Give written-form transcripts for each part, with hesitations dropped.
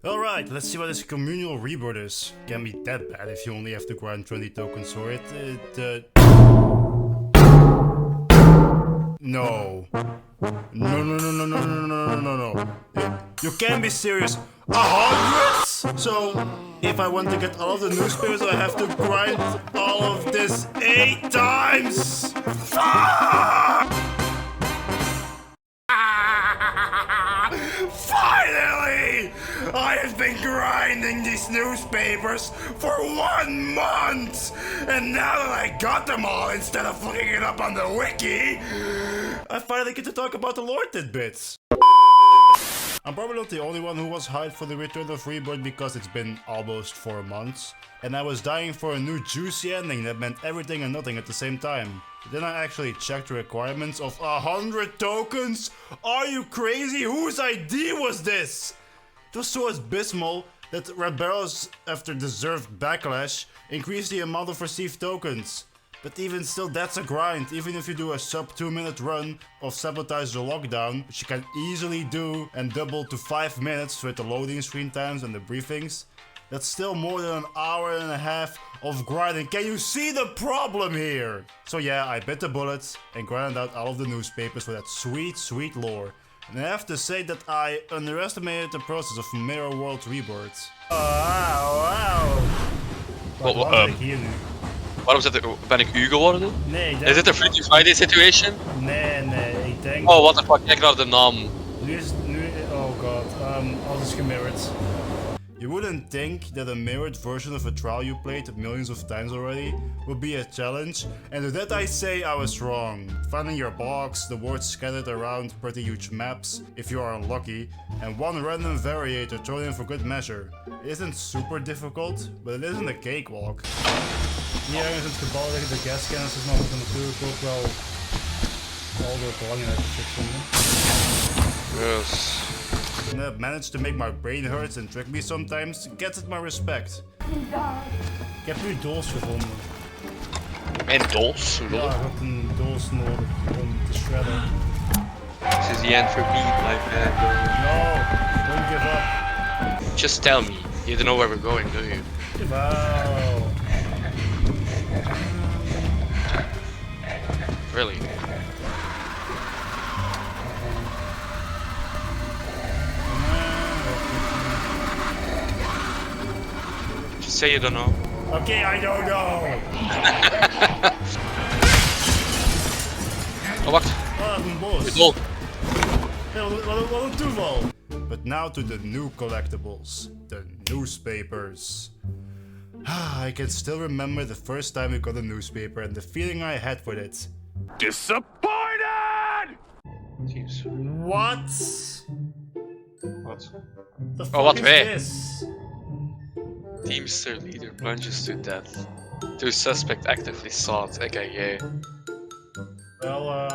Alright, let's see what this communal rebirth is. Can't be that bad if you only have to grind 20 tokens for it. No. No. You can't be serious. 100? So, if I want to get all of the newspapers, I have to grind all of this 8 times? Fuck! Finally! I have been grinding these newspapers for 1 month! And now that I got them all, instead of looking it up on the wiki, I finally get to talk about the lore tidbits. I'm probably not the only one who was hyped for the return of Rebirth because it's been almost 4 months. And I was dying for a new juicy ending that meant everything and nothing at the same time. Then I actually checked the requirements of 100 tokens? Are you crazy? Whose idea was this? It was so abysmal that Red Barrels, after deserved backlash, increased the amount of received tokens. But even still, that's a grind. Even if you do a sub 2 minute run of Sabotage the Lockdown, which you can easily do and double to 5 minutes with the loading screen times and the briefings, that's still more than an hour and a half of grinding. Can you see the problem here? So yeah, I bit the bullet and grinded out all of the newspapers for that sweet, sweet lore. And I have to say that I underestimated the process of Mirror World Rebirth. Wow. Wat was ik hier nu? Waarom ben ik u geworden? Nee, is dit een Freaky Friday situation? Nee, ik denk... Oh, what the fuck, kijk naar de naam. Oh god, alles is gemirrored. You wouldn't think that a mirrored version of a trial you played millions of times already would be a challenge, and to that I say I was wrong. Finding your box, the words scattered around pretty huge maps, if you are unlucky, and one random variator thrown in for good measure. It isn't super difficult, but it isn't a cakewalk. Hier ergens in het gebouw liggen de gascanisters, maar we moeten natuurlijk ook wel al de belangrijke shit vinden. Yes. And I've managed to make my brain hurt and trick me sometimes, gets it my respect. Ik heb nu een doos gevonden. Een doos? Ja, ik had een doos nodig om te shredden. This is the end for me, my man. No, don't give up. Just tell me. You don't know where we're going, do you? Jawel. Really? Just say you don't know. Okay, I don't know. Oh, wacht. Een bos. Oh. Ja, wat een toeval. But now to the new collectibles. The newspapers. I can still remember the first time we got a newspaper and the feeling I had with it. Disappointed! Jeez. What? What? The fuck Oh, what is way? this? Teamster leader plunges to death. Two suspect actively sought, aka. Wel,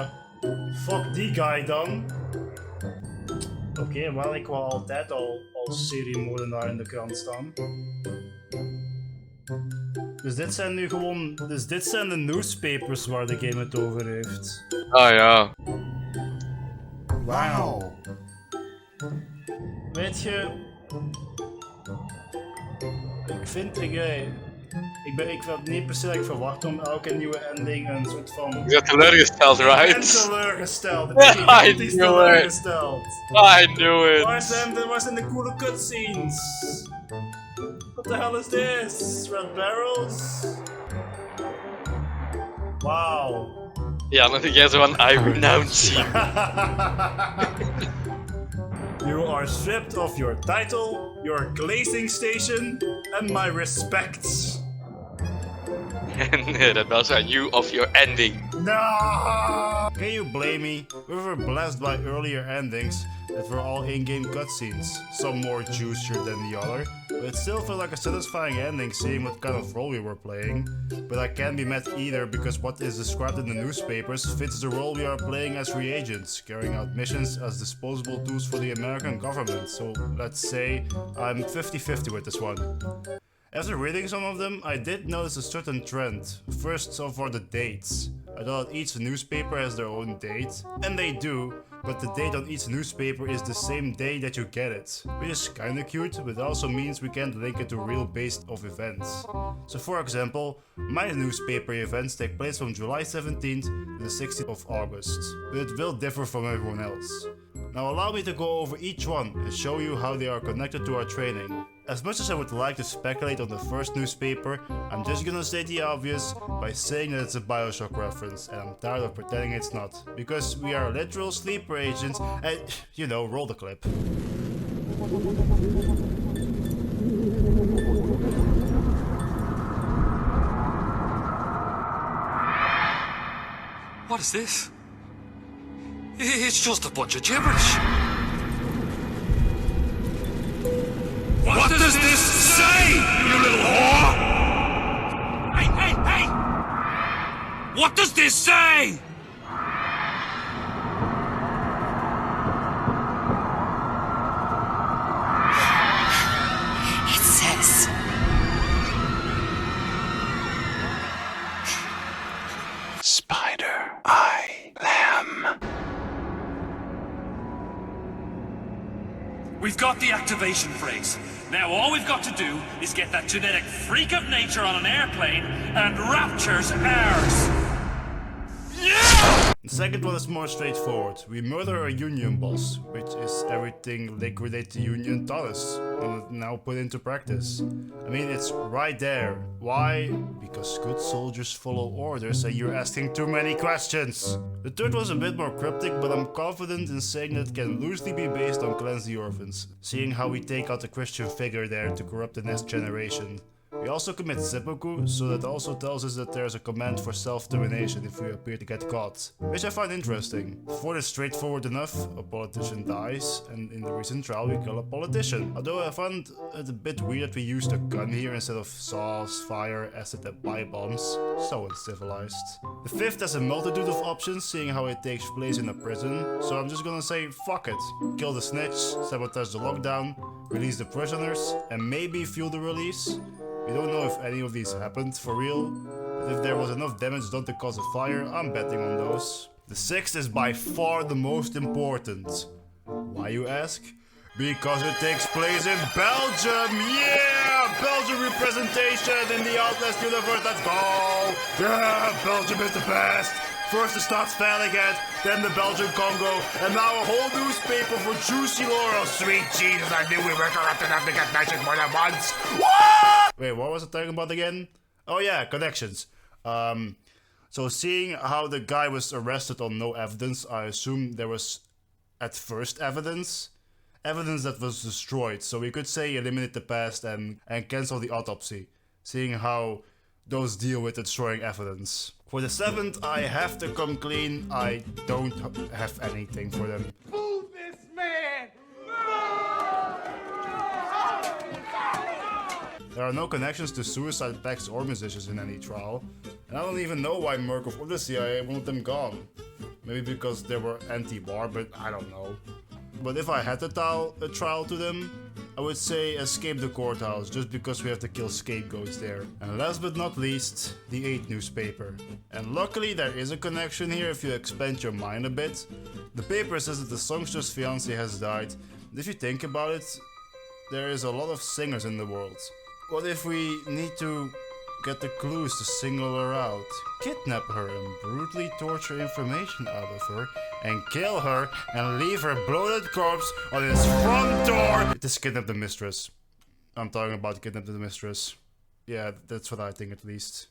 fuck die guy dan. Oké, wel, ik wou altijd al als seriemoordenaar in de krant staan. Dus dit zijn nu gewoon... Dus dit zijn de newspapers waar de game het over heeft. Ah ja. Wauw. Weet je... Ik vind... Ik had niet per se dat ik verwacht om elke nieuwe ending een soort van... Je bent teleurgesteld, right? Ik ben teleurgesteld. Ik I ben knew it. teleurgesteld. I knew it. Waar zijn de coole cutscenes? What the hell is this? Red Barrels? Wow. Ja, dan denk jij zo van, I renounce you. You are stripped of your title, your glazing station, and my respect. And that was on you of your ending. No! Can you blame me? We were blessed by earlier endings that were all in-game cutscenes, some more juicier than the other, but it still felt like a satisfying ending seeing what kind of role we were playing. But I can't be mad either because what is described in the newspapers fits the role we are playing as free agents, carrying out missions as disposable tools for the American government, so let's say I'm 50-50 with this one. After reading some of them, I did notice a certain trend. First, so far the dates. I thought each newspaper has their own date, and they do, but the date on each newspaper is the same day that you get it, which is kinda cute, but also means we can't link it to real base of events. So for example, my newspaper events take place from July 17th to the 16th of August, but it will differ from everyone else. Now allow me to go over each one and show you how they are connected to our training. As much as I would like to speculate on the first newspaper, I'm just gonna say the obvious by saying that it's a Bioshock reference, and I'm tired of pretending it's not. Because we are literal sleeper agents and, you know, roll the clip. What is this? It's just a bunch of gibberish. What does this say, you little whore? Hey, hey, hey! What does this say? It says... Spider Eye Lamb. We've got the activation phrase. Now all we've got to do is get that genetic freak of nature on an airplane and Rapture's ours. Yeah! The second one is more straightforward. We murder a union boss, which is everything Liquidate the Union taught us and now put into practice. I mean, it's right there. Why? Because good soldiers follow orders and you're asking too many questions. The third was a bit more cryptic, but I'm confident in saying that it can loosely be based on Cleanse the Orphans, seeing how we take out the Christian figure there to corrupt the next generation. We also commit seppuku, so that also tells us that there's a command for self-termination if we appear to get caught, which I find interesting. The fourth is straightforward enough, a politician dies, and in the recent trial we kill a politician. Although I found it a bit weird that we used a gun here instead of saws, fire, acid and pipe bombs. So uncivilized. The fifth has a multitude of options, seeing how it takes place in a prison, so I'm just gonna say fuck it. Kill the snitch, sabotage the lockdown, release the prisoners, and maybe fuel the release. We don't know if any of these happened for real, but if there was enough damage done to cause a fire, I'm betting on those. The sixth is by far the most important. Why, you ask? Because it takes place in Belgium! Yeah! Belgium representation in the Outlast universe, let's go! Yeah, Belgium is the best! First the Stadsveiligheid, then the Belgian Congo, and now a whole newspaper for juicy lore. Sweet Jesus, I knew we were corrupt enough to get mentioned more than once! What? Wait, what was I talking about again? Oh yeah, connections. So seeing how the guy was arrested on no evidence, I assume there was at first evidence that was destroyed. So we could say eliminate the past and cancel the autopsy, seeing how those deal with destroying evidence. For the seventh, I have to come clean. I don't have anything for them. Move this man! There are no connections to suicide pacts or musicians in any trial. And I don't even know why Murkoff or the CIA wanted them gone. Maybe because they were anti-war, but I don't know. But if I had to tell a trial to them, I would say escape the courthouse, just because we have to kill scapegoats there. And last but not least, the 8th newspaper. And luckily there is a connection here if you expand your mind a bit. The paper says that the songster's fiancé has died. And if you think about it, there is a lot of singers in the world. What if we need to get the clues to single her out, kidnap her and brutally torture information out of her, and kill her and leave her bloated corpse on his front door? It is kidnap the mistress. I'm talking about kidnap the mistress. Yeah, that's what I think at least.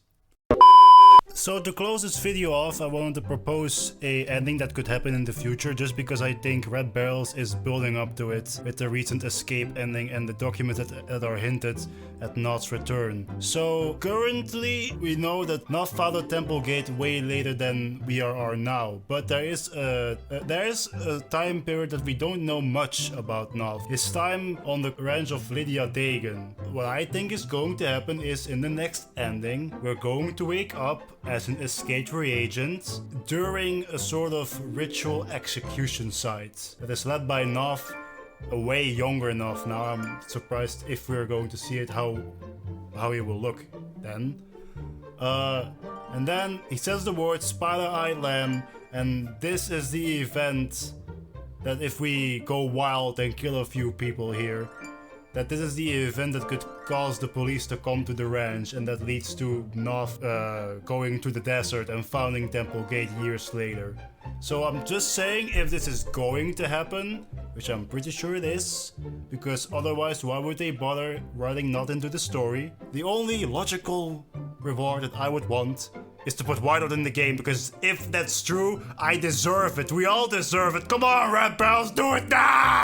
So to close this video off, I wanted to propose a ending that could happen in the future, just because I think Red Barrels is building up to it with the recent escape ending and the documents that are hinted at Noth's return. So currently we know that Noth found a temple gate way later than we are now, but there is a time period that we don't know much about Noth. His time on the ranch of Lydia Dagan. What I think is going to happen is in the next ending, we're going to wake up as an escaped reagent during a sort of ritual execution site that is led by Noth, a way younger Noth. Now I'm surprised if we're going to see it, how he will look then. And then he says the word Spider Eye Lamb, and this is the event that if we go wild and kill a few people here, that this is the event that could cause the police to come to the ranch, and that leads to Noth going to the desert and founding Temple Gate years later. So I'm just saying, if this is going to happen, which I'm pretty sure it is, because otherwise why would they bother writing Noth into the story? The only logical reward that I would want is to put Whiteout in the game, because if that's true, I deserve it. We all deserve it. Come on, Red Bells, do it now!